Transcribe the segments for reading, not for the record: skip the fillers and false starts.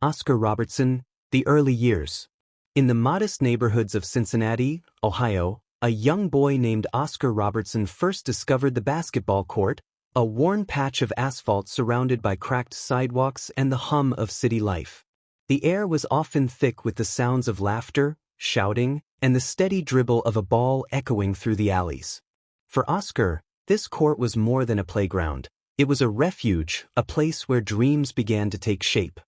Oscar Robertson, The Early Years. In the modest neighborhoods of Cincinnati, Ohio, a young boy named Oscar Robertson first discovered the basketball court, a worn patch of asphalt surrounded by cracked sidewalks and the hum of city life. The air was often thick with the sounds of laughter, shouting, and the steady dribble of a ball echoing through the alleys. For Oscar, this court was more than a playground. It was a refuge, a place where dreams began to take shape.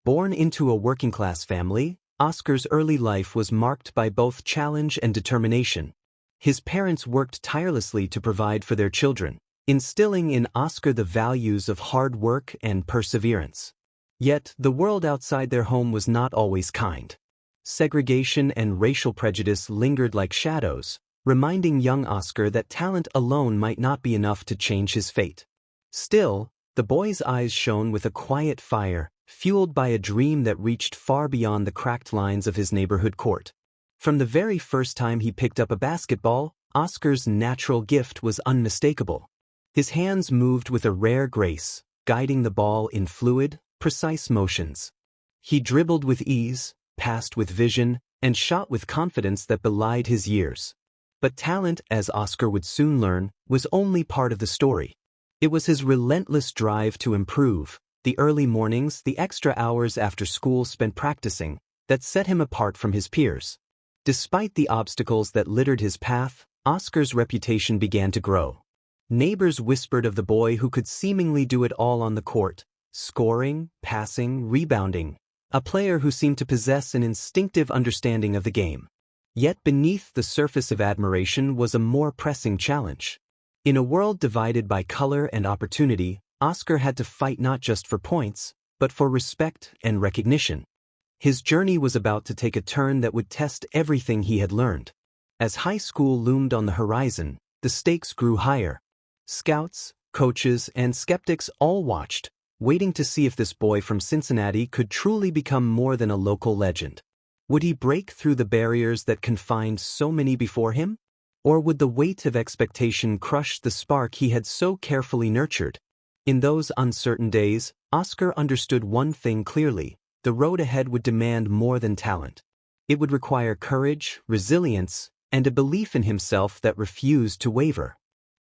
Born into a working-class family, Oscar's early life was marked by both challenge and determination. His parents worked tirelessly to provide for their children, instilling in Oscar the values of hard work and perseverance. Yet, the world outside their home was not always kind. Segregation and racial prejudice lingered like shadows, reminding young Oscar that talent alone might not be enough to change his fate. Still, the boy's eyes shone with a quiet fire, fueled by a dream that reached far beyond the cracked lines of his neighborhood court. From the very first time he picked up a basketball, Oscar's natural gift was unmistakable. His hands moved with a rare grace, guiding the ball in fluid, precise motions. He dribbled with ease, passed with vision, and shot with confidence that belied his years. But talent, as Oscar would soon learn, was only part of the story. It was his relentless drive to improve, the early mornings, the extra hours after school spent practicing, that set him apart from his peers. Despite the obstacles that littered his path, Oscar's reputation began to grow. Neighbors whispered of the boy who could seemingly do it all on the court, scoring, passing, rebounding, a player who seemed to possess an instinctive understanding of the game. Yet beneath the surface of admiration was a more pressing challenge. In a world divided by color and opportunity, Oscar had to fight not just for points, but for respect and recognition. His journey was about to take a turn that would test everything he had learned. As high school loomed on the horizon, the stakes grew higher. Scouts, coaches, and skeptics all watched, waiting to see if this boy from Cincinnati could truly become more than a local legend. Would he break through the barriers that confined so many before him? Or would the weight of expectation crush the spark he had so carefully nurtured? In those uncertain days, Oscar understood one thing clearly: the road ahead would demand more than talent. It would require courage, resilience, and a belief in himself that refused to waver.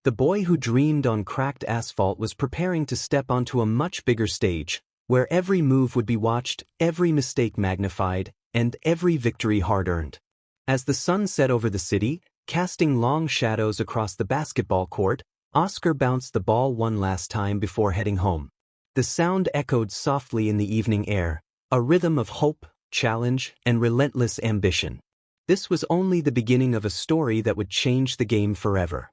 The boy who dreamed on cracked asphalt was preparing to step onto a much bigger stage, where every move would be watched, every mistake magnified, and every victory hard-earned. As the sun set over the city, casting long shadows across the basketball court, Oscar bounced the ball one last time before heading home. The sound echoed softly in the evening air, a rhythm of hope, challenge, and relentless ambition. This was only the beginning of a story that would change the game forever.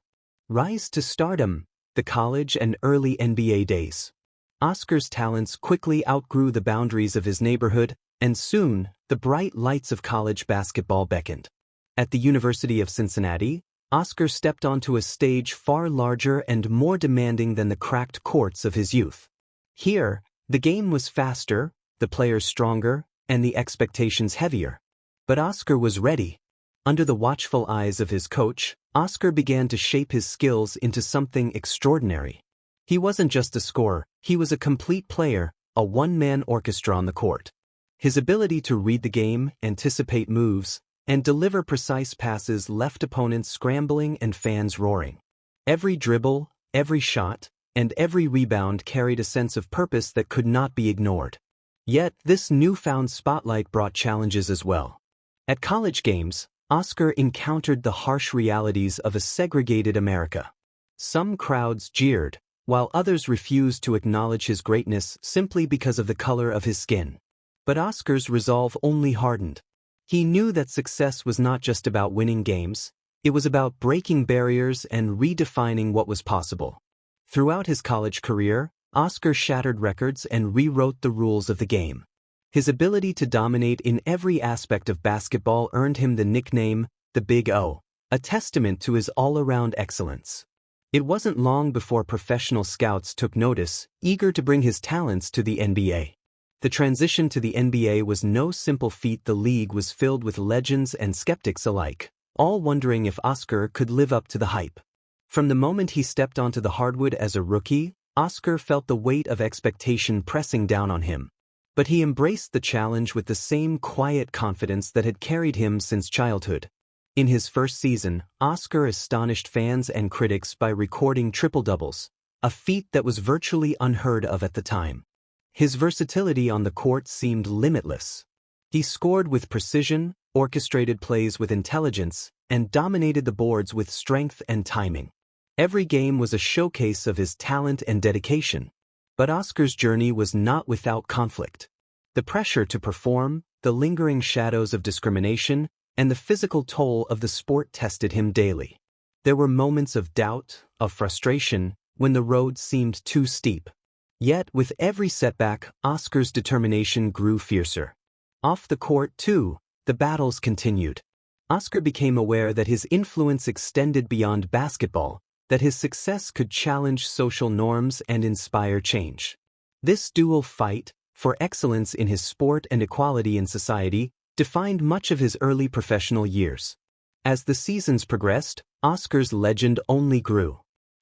Rise to stardom, the college and early NBA days. Oscar's talents quickly outgrew the boundaries of his neighborhood, and soon, the bright lights of college basketball beckoned. At the University of Cincinnati, Oscar stepped onto a stage far larger and more demanding than the cracked courts of his youth. Here, the game was faster, the players stronger, and the expectations heavier. But Oscar was ready. Under the watchful eyes of his coach, Oscar began to shape his skills into something extraordinary. He wasn't just a scorer, he was a complete player, a one-man orchestra on the court. His ability to read the game, anticipate moves, and deliver precise passes left opponents scrambling and fans roaring. Every dribble, every shot, and every rebound carried a sense of purpose that could not be ignored. Yet, this newfound spotlight brought challenges as well. At college games, Oscar encountered the harsh realities of a segregated America. Some crowds jeered, while others refused to acknowledge his greatness simply because of the color of his skin. But Oscar's resolve only hardened. He knew that success was not just about winning games, it was about breaking barriers and redefining what was possible. Throughout his college career, Oscar shattered records and rewrote the rules of the game. His ability to dominate in every aspect of basketball earned him the nickname, the Big O, a testament to his all-around excellence. It wasn't long before professional scouts took notice, eager to bring his talents to the NBA. The transition to the NBA was no simple feat. The league was filled with legends and skeptics alike, all wondering if Oscar could live up to the hype. From the moment he stepped onto the hardwood as a rookie, Oscar felt the weight of expectation pressing down on him. But he embraced the challenge with the same quiet confidence that had carried him since childhood. In his first season, Oscar astonished fans and critics by recording triple-doubles, a feat that was virtually unheard of at the time. His versatility on the court seemed limitless. He scored with precision, orchestrated plays with intelligence, and dominated the boards with strength and timing. Every game was a showcase of his talent and dedication. But Oscar's journey was not without conflict. The pressure to perform, the lingering shadows of discrimination, and the physical toll of the sport tested him daily. There were moments of doubt, of frustration, when the road seemed too steep. Yet, with every setback, Oscar's determination grew fiercer. Off the court, too, the battles continued. Oscar became aware that his influence extended beyond basketball, that his success could challenge social norms and inspire change. This dual fight, for excellence in his sport and equality in society, defined much of his early professional years. As the seasons progressed, Oscar's legend only grew.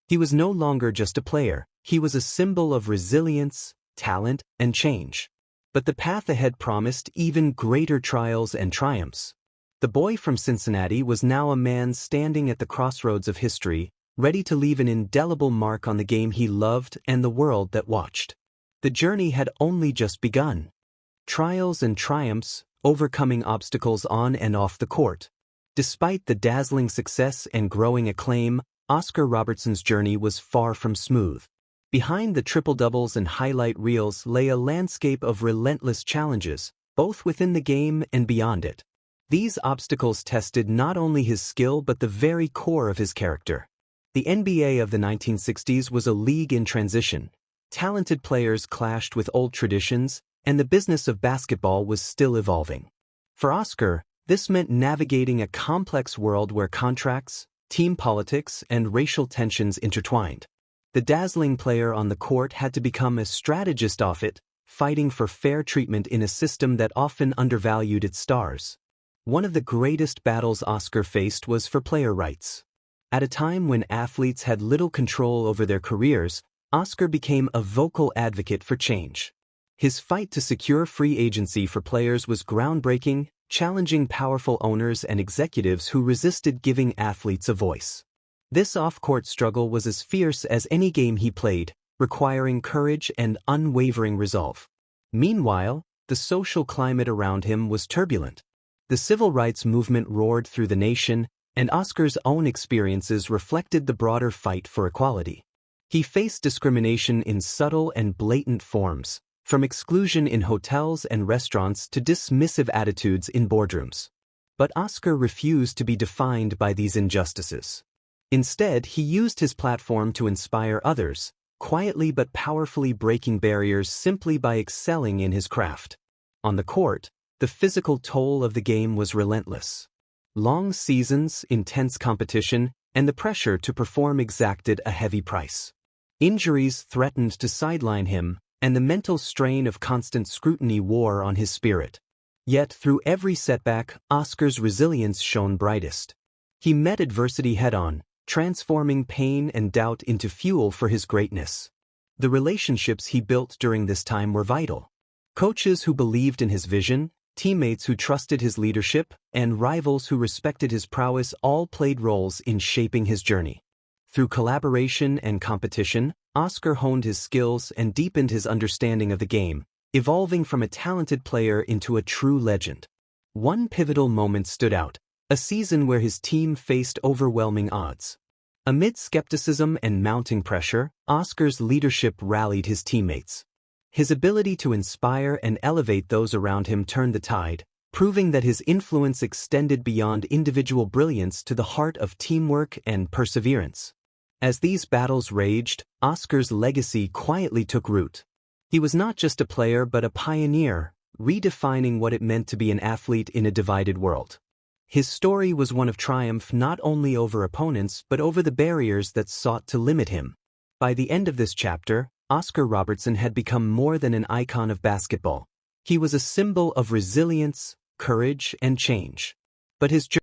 He was no longer just a player, he was a symbol of resilience, talent, and change. But the path ahead promised even greater trials and triumphs. The boy from Cincinnati was now a man standing at the crossroads of history, ready to leave an indelible mark on the game he loved and the world that watched. The journey had only just begun. Trials and triumphs, overcoming obstacles on and off the court. Despite the dazzling success and growing acclaim, Oscar Robertson's journey was far from smooth. Behind the triple-doubles and highlight reels lay a landscape of relentless challenges, both within the game and beyond it. These obstacles tested not only his skill but the very core of his character. The NBA of the 1960s was a league in transition. Talented players clashed with old traditions, and the business of basketball was still evolving. For Oscar, this meant navigating a complex world where contracts, team politics, and racial tensions intertwined. The dazzling player on the court had to become a strategist off it, fighting for fair treatment in a system that often undervalued its stars. One of the greatest battles Oscar faced was for player rights. At a time when athletes had little control over their careers, Oscar became a vocal advocate for change. His fight to secure free agency for players was groundbreaking, challenging powerful owners and executives who resisted giving athletes a voice. This off-court struggle was as fierce as any game he played, requiring courage and unwavering resolve. Meanwhile, the social climate around him was turbulent. The civil rights movement roared through the nation, and Oscar's own experiences reflected the broader fight for equality. He faced discrimination in subtle and blatant forms, from exclusion in hotels and restaurants to dismissive attitudes in boardrooms. But Oscar refused to be defined by these injustices. Instead, he used his platform to inspire others, quietly but powerfully breaking barriers simply by excelling in his craft. On the court, the physical toll of the game was relentless. Long seasons, intense competition, and the pressure to perform exacted a heavy price. Injuries threatened to sideline him, and the mental strain of constant scrutiny wore on his spirit. Yet through every setback, Oscar's resilience shone brightest. He met adversity head-on, transforming pain and doubt into fuel for his greatness. The relationships he built during this time were vital. Coaches who believed in his vision, teammates who trusted his leadership, and rivals who respected his prowess all played roles in shaping his journey. Through collaboration and competition, Oscar honed his skills and deepened his understanding of the game, evolving from a talented player into a true legend. One pivotal moment stood out, a season where his team faced overwhelming odds. Amid skepticism and mounting pressure, Oscar's leadership rallied his teammates. His ability to inspire and elevate those around him turned the tide, proving that his influence extended beyond individual brilliance to the heart of teamwork and perseverance. As these battles raged, Oscar's legacy quietly took root. He was not just a player but a pioneer, redefining what it meant to be an athlete in a divided world. His story was one of triumph not only over opponents but over the barriers that sought to limit him. By the end of this chapter, Oscar Robertson had become more than an icon of basketball. He was a symbol of resilience, courage, and change. But his journey